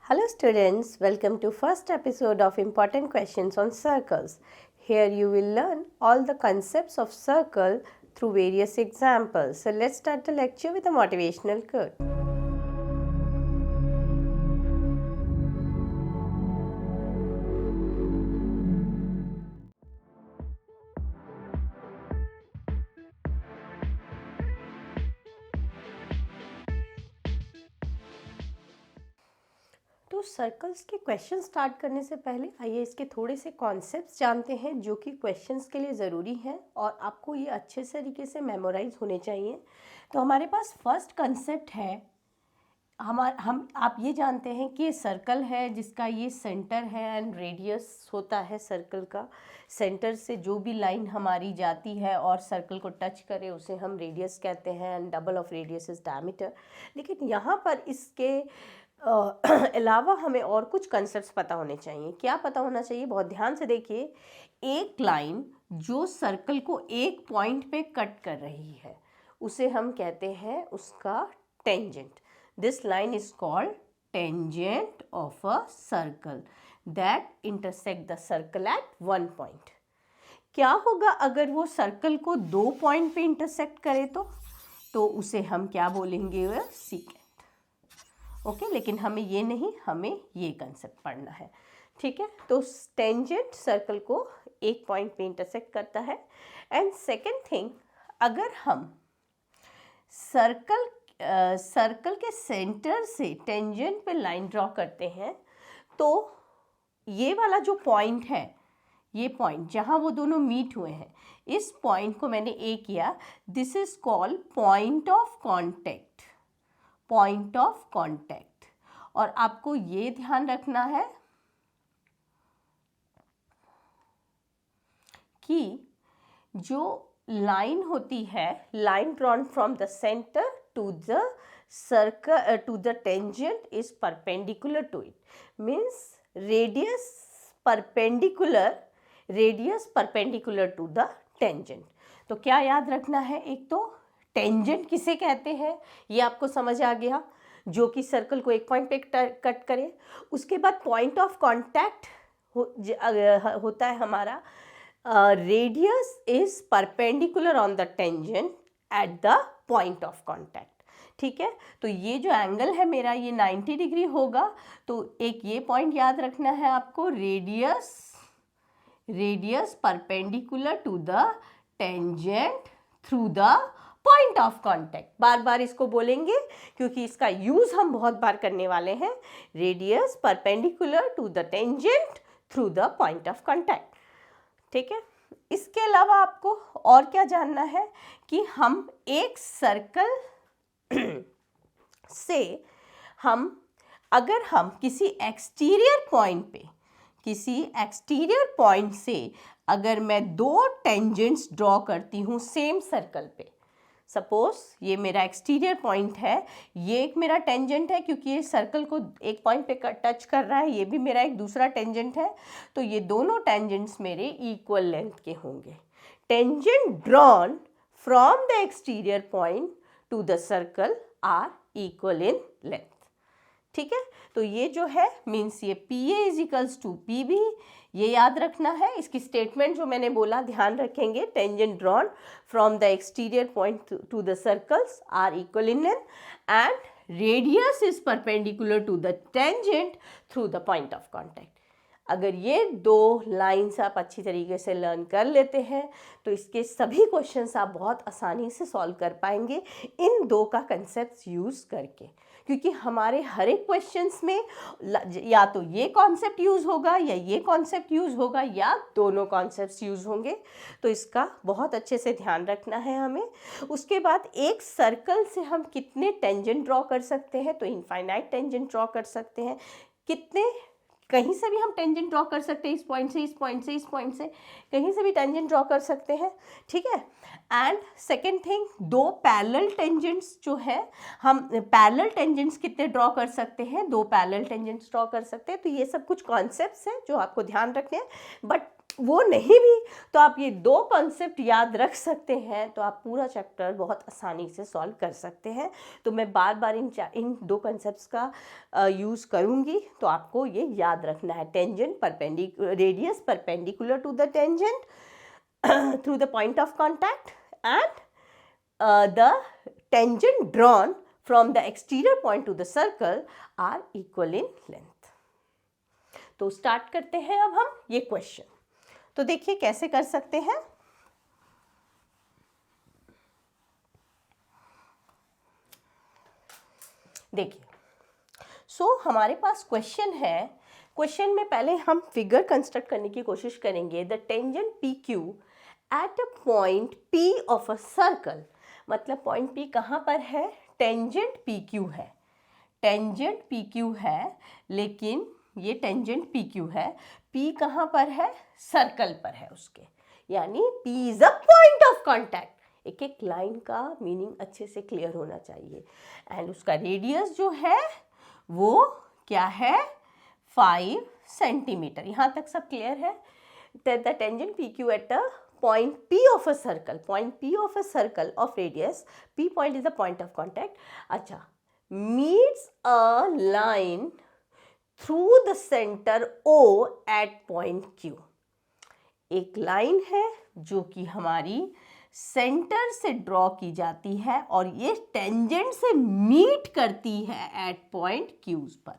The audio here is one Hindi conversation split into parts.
Hello students, welcome to first episode of important questions on circles. Here you will learn all the concepts of circle through various examples. So let's start the lecture with a motivational quote. तो सर्कल्स के क्वेश्चन स्टार्ट करने से पहले आइए इसके थोड़े से कॉन्सेप्ट्स जानते हैं जो कि क्वेश्चंस के लिए ज़रूरी हैं और आपको ये अच्छे तरीके से मेमोराइज होने चाहिए। तो हमारे पास फर्स्ट कंसेप्ट है आप ये जानते हैं कि ये सर्कल है जिसका ये सेंटर है एंड रेडियस होता है सर्कल का। सेंटर से जो भी लाइन हमारी जाती है और सर्कल को टच करे उसे हम रेडियस कहते हैं and double of radius is diameter. लेकिन यहाँ पर इसके अलावा हमें और कुछ कंसेप्ट्स पता होने चाहिए। क्या पता होना चाहिए? बहुत ध्यान से देखिए। एक लाइन जो सर्कल को एक पॉइंट पे कट कर रही है उसे हम कहते हैं उसका tangent. This line is called tangent of a circle that intersect the circle eight one point. क्या होगा अगर वो सर्कल को दो पॉइंट पे इंटरसेक्ट करे तो उसे हम क्या बोलेंगे? सीकेंट। ओके, लेकिन हमें ये नहीं, हमें ये कंसेप्ट पढ़ना है। ठीक है, तो टेंजेंट सर्कल को एक पॉइंट पे इंटरसेक्ट करता है। एंड सेकेंड थिंग, अगर हम सर्कल के सेंटर से टेंजेंट पे लाइन ड्रॉ करते हैं तो ये वाला जो पॉइंट है, ये पॉइंट जहाँ वो दोनों मीट हुए हैं, इस पॉइंट को मैंने ए किया। This is called point of contact. Point of contact. और आपको ये ध्यान रखना है कि जो लाइन होती है, line drawn from the centre to the circle to the tangent is perpendicular to it. Means radius perpendicular to the tangent. तो क्या याद रखना है? एक तो टेंजेंट किसे कहते हैं ये आपको समझ आ गया, जो कि सर्कल को एक पॉइंट पे कट करे। उसके बाद पॉइंट ऑफ कांटेक्ट होता है हमारा radius is perpendicular on the tangent at the point of contact. ठीक है, तो ये जो एंगल है मेरा ये 90 डिग्री होगा। तो एक ये पॉइंट याद रखना है आपको, radius perpendicular to the tangent through the point of contact. बार बार इसको बोलेंगे क्योंकि इसका यूज हम बहुत बार करने वाले हैं। Radius perpendicular to the tangent through the point of contact. ठीक है, इसके अलावा आपको और क्या जानना है कि हम एक सर्कल से अगर हम किसी एक्सटीरियर पॉइंट से अगर मैं दो टेंजेंट्स ड्रॉ करती हूँ सेम सर्कल पे, सपोज ये मेरा एक्सटीरियर पॉइंट है, ये एक मेरा टेंजेंट है क्योंकि ये सर्कल को एक पॉइंट पे टच कर रहा है, ये भी मेरा एक दूसरा टेंजेंट है। तो ये दोनों टेंजेंट्स मेरे इक्वल लेंथ के होंगे। Tangent drawn from the exterior point to the circle are equal in length. ठीक है, तो ये जो है मीन्स ये PA is equals to PB, ये याद रखना है। इसकी स्टेटमेंट जो मैंने बोला ध्यान रखेंगे। Tangent drawn from the exterior point to the circles are equal in length and radius is perpendicular to the tangent through the point of contact. अगर ये दो लाइंस आप अच्छी तरीके से लर्न कर लेते हैं तो इसके सभी क्वेश्चंस आप बहुत आसानी से सॉल्व कर पाएंगे इन दो का कंसेप्ट यूज़ करके। क्योंकि हमारे हर एक क्वेश्चंस में या तो ये कॉन्सेप्ट यूज़ होगा या ये कॉन्सेप्ट यूज़ होगा या दोनों कॉन्सेप्ट्स यूज़ होंगे। तो इसका बहुत अच्छे से ध्यान रखना है हमें। उसके बाद एक सर्कल से हम कितने टेंजेंट ड्रॉ कर सकते हैं? तो इनफाइनाइट टेंजेंट ड्रॉ कर सकते हैं। कितने? कहीं से भी हम टेंजेंट ड्रॉ कर सकते हैं, इस पॉइंट से, इस पॉइंट से, इस पॉइंट से, कहीं से भी टेंजेंट ड्रॉ कर सकते हैं। ठीक है, एंड सेकेंड थिंग, दो पैरेलल टेंजेंट्स जो है, हम पैरेलल टेंजेंट्स कितने ड्रॉ कर सकते हैं? दो पैरेलल टेंजेंट्स ड्रॉ कर सकते हैं। तो ये सब कुछ कॉन्सेप्ट्स हैं जो आपको ध्यान रखने हैं। बट वो नहीं भी तो आप ये दो कॉन्सेप्ट याद रख सकते हैं तो आप पूरा चैप्टर बहुत आसानी से सॉल्व कर सकते हैं। तो मैं बार बार इन दो कॉन्सेप्ट्स का यूज़ करूँगी, तो आपको ये याद रखना है। Tangent radius perpendicular to the tangent through the point of contact and the tangent drawn from the exterior point to the circle are equal in length. तो स्टार्ट करते हैं अब हम ये क्वेश्चन। तो देखिए कैसे कर सकते हैं। देखिए हमारे पास क्वेश्चन है। क्वेश्चन में पहले हम फिगर कंस्ट्रक्ट करने की कोशिश करेंगे। The tangent P Q at a point P of a circle, मतलब पॉइंट पी कहाँ पर है, टेंजेंट पी क्यू है। टेंजेंट पी क्यू है, लेकिन ये टेंजेंट पी क्यू है, पी कहाँ पर है, सर्कल पर है उसके, यानी P is a point of contact. एक एक लाइन का मीनिंग अच्छे से क्लियर होना चाहिए। एंड उसका रेडियस जो है वो क्या है, 5 सेंटीमीटर। यहाँ तक सब क्लियर है। The tangent P Q at a point P of a circle, point P of a circle of radius, P point is the point of contact, अच्छा, meets a line through the center O at point Q। एक लाइन है जो कि हमारी सेंटर से ड्रॉ की जाती है और ये टेंजेंट से मीट करती है एट पॉइंट Q's पर।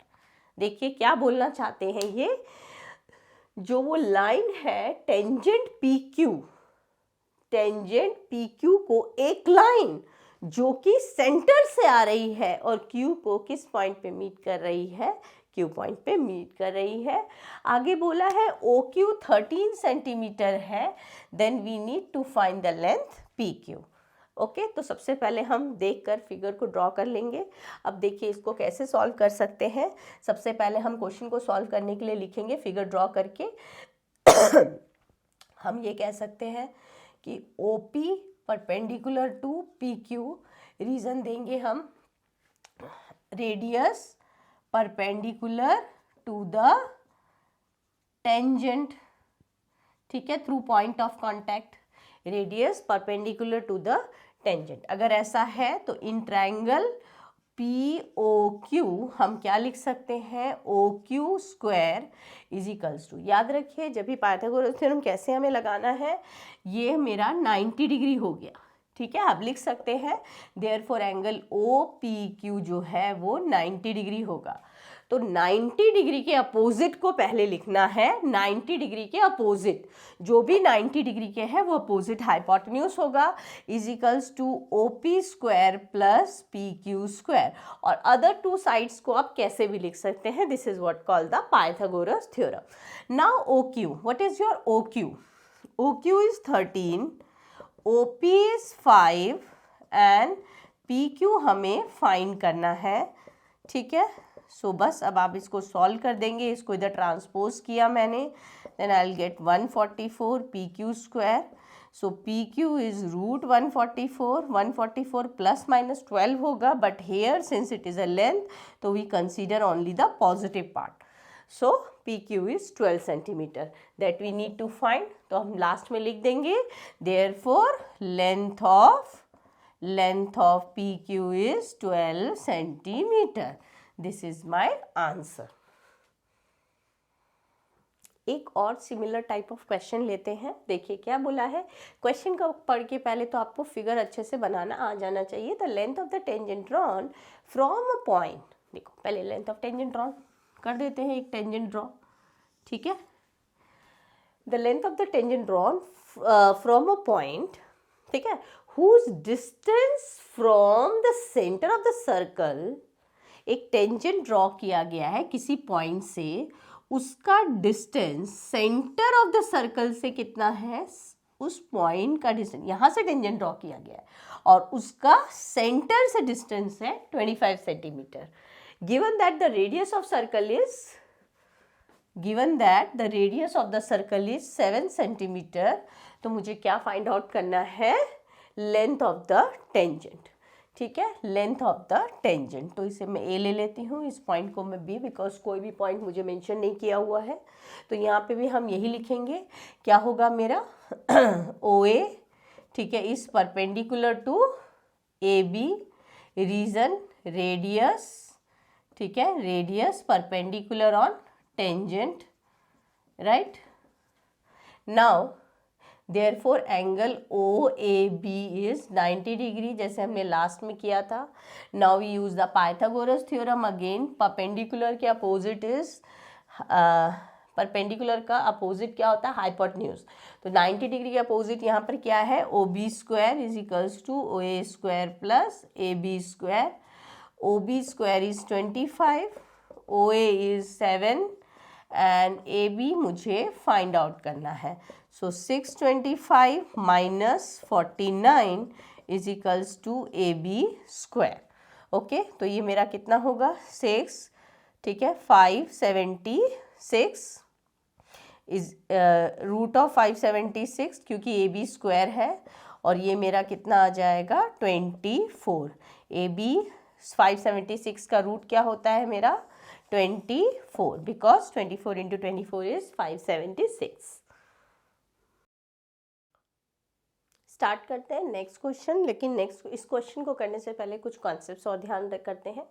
देखिए क्या बोलना चाहते हैं ये, जो वो लाइन है टेंजेंट पी क्यू को एक लाइन जो कि सेंटर से आ रही है और क्यू को किस पॉइंट पे मीट कर रही है, क्यू पॉइंट पे मीट कर रही है। आगे बोला है ओ क्यू 13 सेंटीमीटर है, then we need to find the length P Q. Okay, तो सबसे पहले हम देखकर फिगर को ड्रॉ कर लेंगे। अब देखिए इसको कैसे सॉल्व कर सकते हैं। सबसे पहले हम क्वेश्चन को सॉल्व करने के लिए लिखेंगे फिगर ड्रॉ करके। हम ये कह सकते हैं कि O P perpendicular to P Q, reason देंगे हम radius perpendicular to the tangent, ठीक है, through point of contact, radius perpendicular to the tangent. अगर ऐसा है तो in triangle P O Q हम क्या लिख सकते हैं, O Q square is equals to, याद रखिए जब भी पाइथागोरस थ्योरम कैसे हमें लगाना है, ये मेरा 90 डिग्री हो गया, ठीक है। आप लिख सकते हैं therefore angle O P Q जो है वो 90 डिग्री होगा। तो 90 डिग्री के अपोजिट को पहले लिखना है। 90 डिग्री के अपोजिट, जो भी 90 डिग्री के है वो अपोजिट हाइपोटेन्यूज होगा, is equals to O P square plus P Q square. और अदर टू साइड्स को आप कैसे भी लिख सकते हैं, this is what called the Pythagoras theorem. Now O Q, what is your O Q? O Q is 13, O P is 5 and P Q हमें फाइंड करना है, ठीक है। सो बस अब आप इसको सॉल्व कर देंगे, इसको इधर ट्रांसपोज किया मैंने, then I will get 144 P Q square. So P Q is root 144 plus minus 12 होगा, but here since it is a length तो we consider only the positive part. So P Q is 12 centimetre that we need to find. तो हम लास्ट में लिख देंगे therefore length of P Q is 12 centimetre. This is my answer. एक और सिमिलर टाइप ऑफ क्वेश्चन लेते हैं। देखिए क्या बोला है, क्वेश्चन का पढ़ के पहले तो आपको फिगर अच्छे से बनाना आ जाना चाहिए। The length of the tangent drawn from a point, देखो पहले लेंथ ऑफ टेंजेंट ड्रॉन कर देते हैं, एक टेंजेंट ड्रॉ, ठीक है। The length of the tangent drawn from a point, ठीक है, whose distance from the centre of the circle, एक टेंजेंट ड्रॉ किया गया है किसी पॉइंट से, उसका distance centre of the circle से कितना है, उस पॉइंट का डिस्टेंस, यहाँ से टेंजेंट ड्रॉ किया गया है और उसका सेंटर से डिस्टेंस है 25 centimetre. Given that the radius of circle is 7 centimetre, तो मुझे क्या फाइंड आउट करना है, लेंथ ऑफ द टेंजेंट, ठीक है, लेंथ ऑफ द टेंजेंट। तो इसे मैं ए ले लेती हूँ, इस पॉइंट को मैं बी, बिकॉज कोई भी पॉइंट मुझे मेंशन नहीं किया हुआ है। तो यहाँ पे भी हम यही लिखेंगे, क्या होगा मेरा ओ ए, ठीक है, is perpendicular to A B, reason radius, ठीक है, radius perpendicular on tangent, right. Now therefore angle OAB is 90 degree, जैसे हमने लास्ट में किया था। now we use the Pythagoras theorem again, perpendicular के अपोजिट इज परपेंडिकुलर का अपोजिट क्या होता है, हाइपोटेन्यूज। तो 90 डिग्री के अपोजिट यहाँ पर क्या है, OB square is equals to OA square plus AB square. OB square is 25, OA is 7 and AB मुझे फाइंड आउट करना है। So 625 minus 49 is equals to AB square. Okay, तो ये मेरा कितना होगा 6, ठीक है, 576 इज रूट ऑफ 576, क्योंकि AB स्क्वायर है, और ये मेरा कितना आ जाएगा 24। AB 576 का रूट क्या होता है मेरा 24, बिकॉज 24 इंटू 24 इज 576। स्टार्ट करते हैं नेक्स्ट क्वेश्चन, लेकिन नेक्स्ट इस क्वेश्चन को करने से पहले कुछ कॉन्सेप्ट्स और ध्यान करते हैं।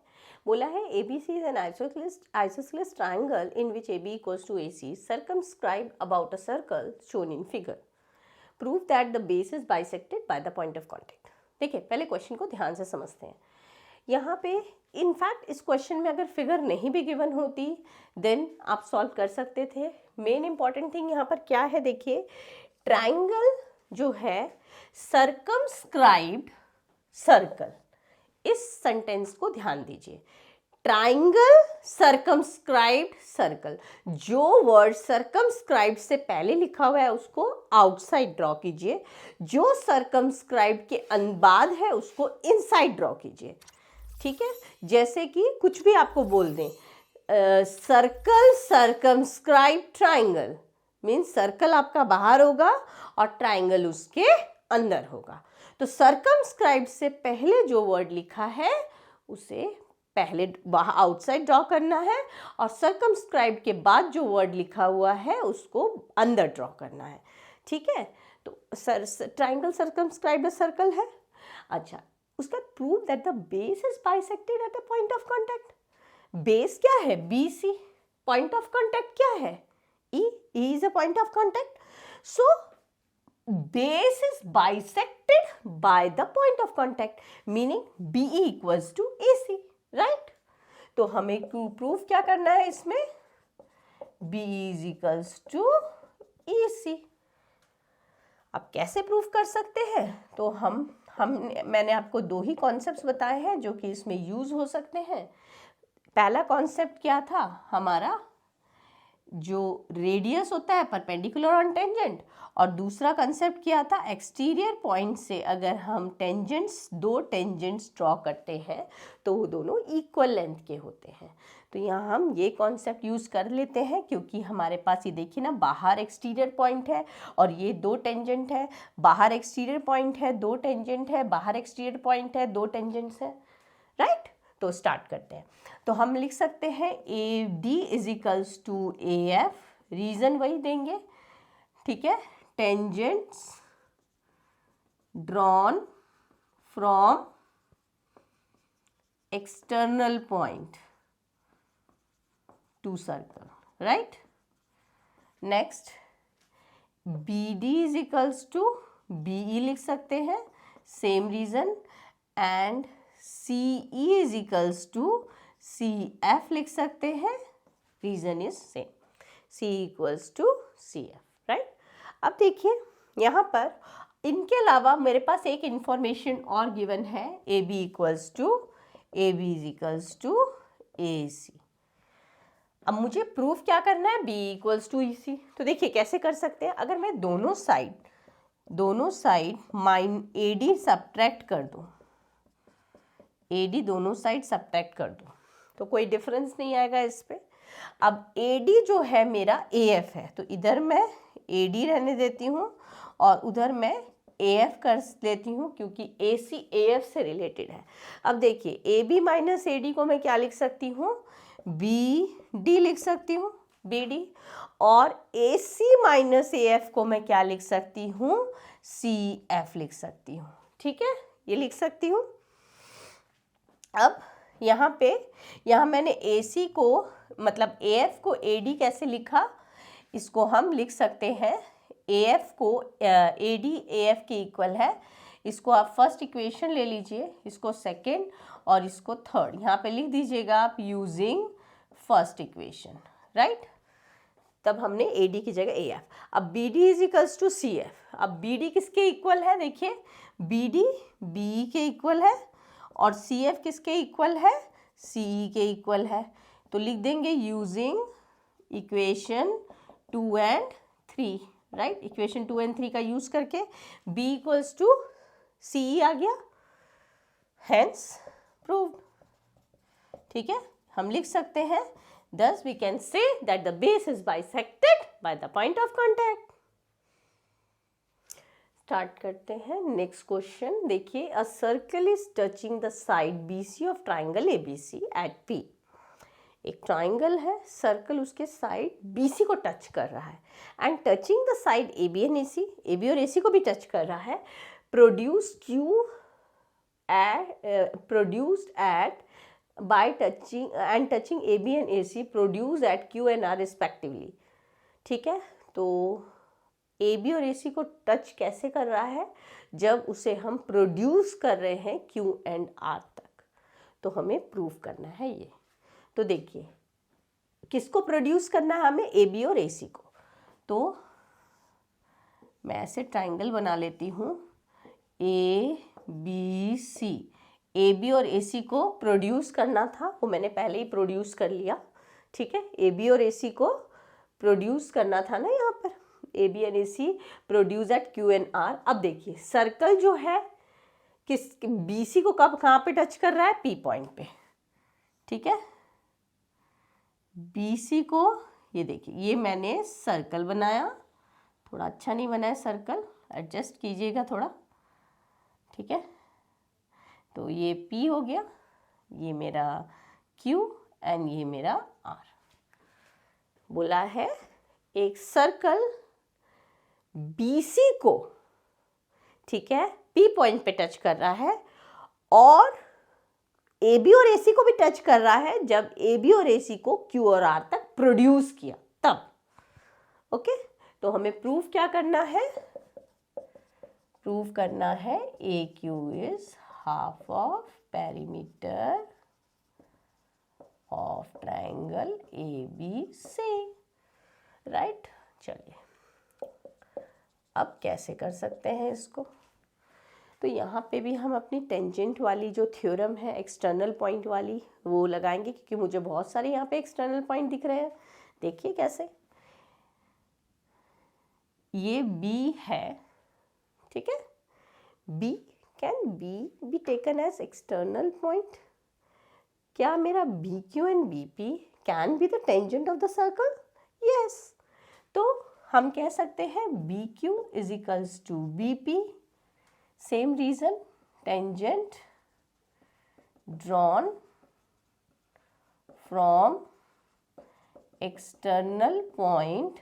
बोला है ABC is an isosceles triangle in which AB equals to AC circumscribed about a circle shown in figure. Prove that the base is bisected by the point of contact. देखिए, पहले क्वेश्चन को ध्यान से समझते हैं। यहाँ पे इनफैक्ट इस क्वेश्चन में अगर फिगर नहीं भी गिवन होती देन आप सॉल्व कर सकते थे। मेन इंपॉर्टेंट थिंग यहाँ पर क्या है, देखिए, ट्राइंगल जो है सर्कमस्क्राइब्ड सर्कल, इस सेंटेंस को ध्यान दीजिए। ट्राइंगल सर्कमस्क्राइब्ड सर्कल, जो वर्ड सर्कमस्क्राइब्ड से पहले लिखा हुआ है उसको आउटसाइड ड्रॉ कीजिए, जो सर्कमस्क्राइब्ड के बाद है उसको इनसाइड ड्रॉ कीजिए। ठीक है, जैसे कि कुछ भी आपको बोल दें, circle circumscribed triangle means circle आपका बाहर होगा और ट्राइंगल उसके अंदर होगा। तो सर्कमस्क्राइब्ड से पहले जो वर्ड लिखा है उसे पहले बाहर आउटसाइड ड्रॉ करना है, और सर्कमस्क्राइब्ड के बाद जो वर्ड लिखा हुआ है उसको अंदर ड्रॉ करना है। ठीक है, तो ट्राइंगल सर्कमस्क्राइब्ड सर्कल है। अच्छा, उसका prove that the base is bisected at the point of contact. Base क्या है, BC, पॉइंट ऑफ कांटेक्ट क्या है, E is a point of contact. So base is bisected by the point of contact, meaning BE equals to AC, right? तो हमें प्रूफ क्या करना है इसमें, BE is equals to AC। अब कैसे प्रूफ कर सकते हैं, तो मैंने आपको दो ही कॉन्सेप्ट्स बताए हैं जो कि इसमें यूज हो सकते हैं। पहला कॉन्सेप्ट क्या था हमारा, जो रेडियस होता है परपेंडिकुलर ऑन टेंजेंट, और दूसरा कंसेप्ट क्या था, एक्सटीरियर पॉइंट से अगर हम दो टेंजेंट्स ड्रॉ करते हैं तो वो दोनों इक्वल लेंथ के होते हैं। तो यहाँ हम ये कॉन्सेप्ट यूज़ कर लेते हैं, क्योंकि हमारे पास ये देखिए ना, बाहर एक्सटीरियर पॉइंट है और ये दो टेंजेंट है, बाहर एक्सटीरियर पॉइंट है, दो टेंजेंट है, बाहर एक्सटीरियर पॉइंट है, दो टेंजेंट्स है, राइट। तो स्टार्ट करते हैं। तो हम लिख सकते हैं AD is equals to AF, reason वही देंगे, ठीक है, tangents drawn from external point to circle, right. Next BD is equals to BE लिख सकते हैं, same reason, and CE is equals to CF लिख सकते हैं, reason is same, C equals to CF, right. अब देखिए यहाँ पर इनके अलावा मेरे पास एक इंफॉर्मेशन और गिवन है, AB equals to AB is equals to AC। अब मुझे प्रूफ क्या करना है, B इक्वल्स टू EC। तो देखिए कैसे कर सकते हैं, अगर मैं दोनों साइड AD सब्ट्रैक्ट कर दूँ, AD दोनों साइड सब्ट्रैक्ट कर दूँ तो कोई डिफरेंस नहीं आएगा इस पे। अब AD जो है मेरा AF है, तो इधर मैं AD रहने देती हूँ और उधर मैं AF कर लेती हूँ क्योंकि AC AF से रिलेटेड है। अब देखिए AB माइनस AD को मैं क्या लिख सकती हूँ, BD लिख सकती हूँ, BD, और AC माइनस AF को मैं क्या लिख सकती हूँ, CF लिख सकती हूँ। ठीक है, ये लिख सकती हूँ। अब यहाँ मैंने AC को मतलब AF को AD कैसे लिखा, इसको हम लिख सकते हैं, AF को AD AF के इक्वल है। इसको आप फर्स्ट इक्वेशन ले लीजिए, इसको सेकेंड और इसको थर्ड, यहाँ पे लिख दीजिएगा आप यूजिंग फर्स्ट इक्वेशन, राइट। तब हमने AD की जगह AF। अब BD is equals to CF। अब BD किसके इक्वल है, देखिए BD BE के इक्वल है और CF किसके इक्वल है, CE के इक्वल है। तो लिख देंगे using equation 2 and 3, right. Equation 2 and 3 का यूज करके B इक्वल्स टू CE आ गया, हेंस प्रूव्ड। ठीक है, हम लिख सकते हैं thus we can say that the base is bisected by the point of contact। Start करते हैं नेक्स्ट क्वेश्चन। देखिए, a circle is touching the side BC of triangle ABC at P। एक ट्राइंगल है, सर्कल उसके साइड BC को टच कर रहा है and touching the side AB and AC, AB और AC को भी टच कर रहा है। Produced at by touching AB and AC produced at Q and R respectively। ठीक है, तो AB और AC को टच कैसे कर रहा है, जब उसे हम प्रोड्यूस कर रहे हैं Q and R तक, तो हमें प्रूव करना है ये। तो देखिए, किसको प्रोड्यूस करना है हमें, AB और AC को। तो मैं ऐसे ट्राइंगल बना लेती हूँ, ABC। AB और AC को प्रोड्यूस करना था, वो मैंने पहले ही प्रोड्यूस कर लिया। ठीक है, AB और AC को प्रोड्यूस करना था ना, यहाँ पर AB और AC produce at Q and R। अब देखिए, सर्कल जो है किस BC को कहाँ पे टच कर रहा है, P पॉइंट पे। ठीक है, BC को, ये देखिए, ये मैंने सर्कल बनाया, थोड़ा अच्छा नहीं बनाया सर्कल, एडजस्ट कीजिएगा थोड़ा। ठीक है, तो ये P हो गया, ये मेरा Q एंड ये मेरा R। बोला है एक सर्कल BC को, ठीक है, P पॉइंट पे टच कर रहा है और AB और AC को भी टच कर रहा है, जब AB और AC को Q और R तक प्रोड्यूस किया तब। ओके, तो हमें प्रूव क्या करना है, प्रूव करना है AQ is half of perimeter of triangle ABC, right. चलिए, अब कैसे कर सकते हैं इसको। तो यहाँ पे भी हम अपनी टेंजेंट वाली जो थ्योरम है एक्सटर्नल पॉइंट वाली, वो लगाएंगे, क्योंकि मुझे बहुत सारे यहाँ पे एक्सटर्नल पॉइंट दिख रहे हैं। देखिए कैसे, ये B है, ठीक है, B can be taken as external point. क्या मेरा BQ and BP can be the tangent of the circle? Yes. तो हम कह सकते हैं BQ is equals to BP। Same reason, tangent drawn from external point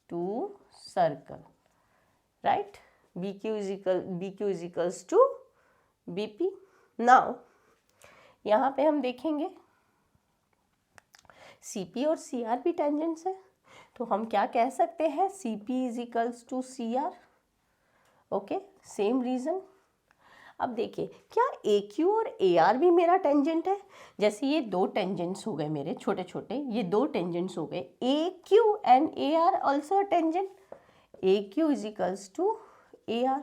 to circle, right. BQ is equals to BP। Now यहाँ पे हम देखेंगे CP और CR भी टेंजेंट्स है, तो हम क्या कह सकते हैं, CP is equals to CR। Okay, same reason. अब देखिए, क्या AQ और AR भी मेरा टेंजेंट है। जैसे ये दो टेंजेंट्स हो गए मेरे छोटे छोटे, ये दो टेंजेंट्स हो गए, AQ and AR also tangent. AQ is equals to AR,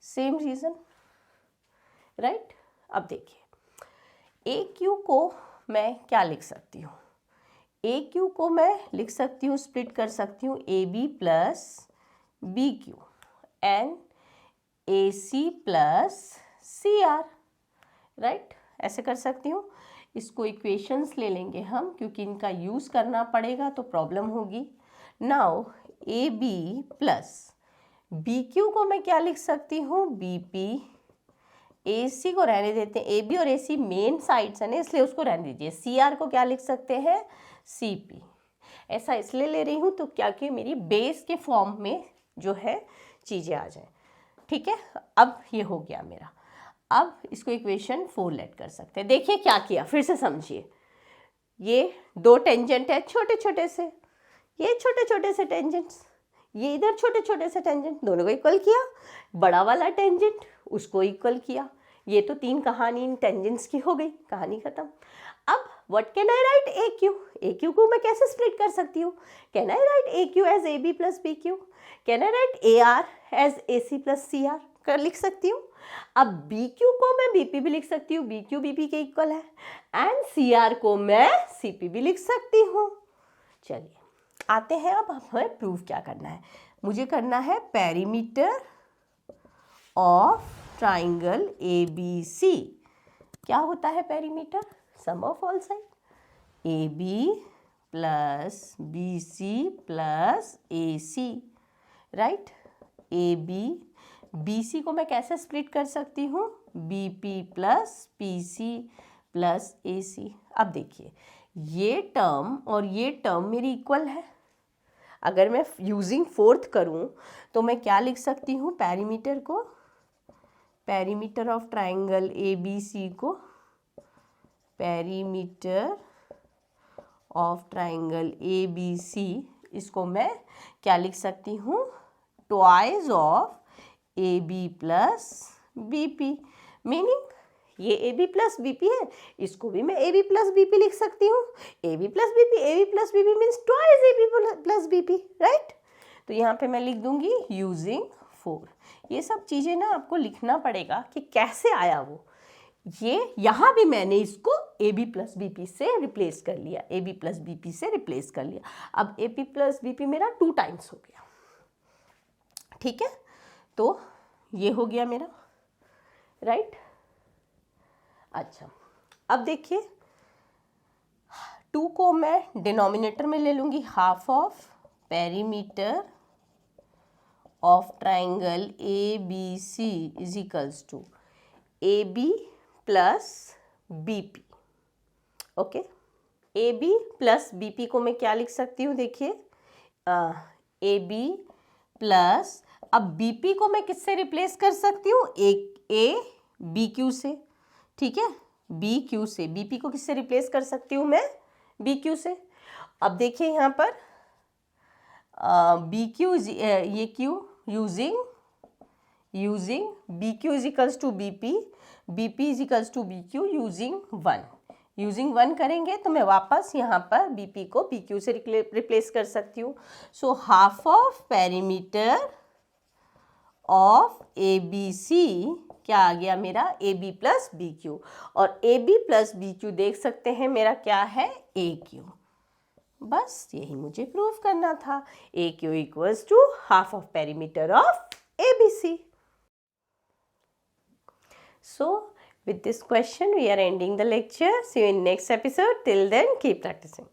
same reason, right. अब देखिए, AQ को मैं क्या लिख सकती हूँ, AQ को मैं लिख सकती हूँ, स्प्लिट कर सकती हूँ AB plus BQ and AC plus CR, right. ऐसे कर सकती हूँ। इसको इक्वेशंस ले लेंगे हम, क्योंकि इनका यूज़ करना पड़ेगा तो प्रॉब्लम होगी। Now AB plus B Q को मैं क्या लिख सकती हूँ, बी पी, ए सी को रहने देते हैं, ए बी और ए सी मेन साइड्स है ना, इसलिए उसको रहने दीजिए। सी आर को क्या लिख सकते हैं, सी पी। ऐसा इसलिए ले रही हूँ तो क्या कि मेरी बेस के फॉर्म में जो है चीज़ें आ जाए। ठीक है, अब ये हो गया मेरा। अब इसको इक्वेशन 4 लेट कर सकते हैं। देखिए क्या किया, फिर से समझिए। ये दो टेंजेंट है छोटे छोटे से, ये छोटे छोटे से टेंजेंट्स, ये इधर छोटे छोटे से टेंजेंट, दोनों को इक्वल किया। बड़ा वाला टेंजेंट उसको इक्वल किया। ये तो 3 कहानी इन टेंजेंट्स की हो गई, कहानी खत्म। अब what can I write, A Q. A Q को मैं कैसे स्प्लिट कर सकती हूँ, can I write A Q as A B plus B Q, can I write A R as A C plus C R कर लिख सकती हूँ। अब बी क्यू को मैं बी पी भी लिख सकती हूँ, बी क्यू बी पी के इक्वल है, एंड सी आर को मैं सी पी भी लिख सकती हूँ। चलिए आते हैं, अब हमें प्रूव क्या करना है। मुझे करना है perimeter of triangle A B C. क्या होता है perimeter, sum of all side, A B plus B C plus A C, right. A B, B C को मैं कैसे स्प्लिट कर सकती हूँ, B P plus P C plus A C. अब देखिए ये टर्म और ये टर्म मेरी इक्वल है। अगर मैं यूजिंग 4th करूँ तो मैं क्या लिख सकती हूँ, पेरीमीटर को, perimeter of triangle A B C को, perimeter of triangle A B C, इसको मैं क्या लिख सकती हूँ, twice of A B plus B P. Meaning ये A B plus B P है, इसको भी मैं A B plus B P लिख सकती हूँ। A B plus B P means twice A B plus B P, right. तो यहाँ पे मैं लिख दूंगी यूजिंग 4। ये सब चीज़ें ना आपको लिखना पड़ेगा कि कैसे आया वो। ये यहाँ भी मैंने इसको A B plus B P से रिप्लेस कर लिया, A B plus B P से रिप्लेस कर लिया। अब A B plus B P मेरा 2 टाइम्स हो गया। ठीक है, तो ये हो गया मेरा, राइट। अच्छा अब देखिए 2 को मैं डिनोमिनेटर में ले लूँगी, half of perimeter of triangle A B C is equals to A B plus B P. Okay, A B plus B P को मैं क्या लिख सकती हूँ, देखिए ए बी प्लस, अब बी पी को मैं किससे रिप्लेस कर सकती हूँ, ए बी क्यू से। ठीक है, बी क्यू से, बी पी को किससे रिप्लेस कर सकती हूँ मैं, बी क्यू से। अब देखिए यहाँ पर बी क्यू, ये Q using B Q is equals to B P is equals to B Q using 1 करेंगे तो मैं वापस यहाँ पर बी पी को बी क्यू से रिप्लेस कर सकती हूँ। So half of perimeter of A B C क्या आ गया मेरा, A B plus B Q, और A B plus B Q देख सकते हैं मेरा क्या है, ए क्यू। बस यही मुझे प्रूव करना था, A Q equals to half of perimeter of A B C. So with this question we are ending the lecture. See you in next episode. Till then keep practicing.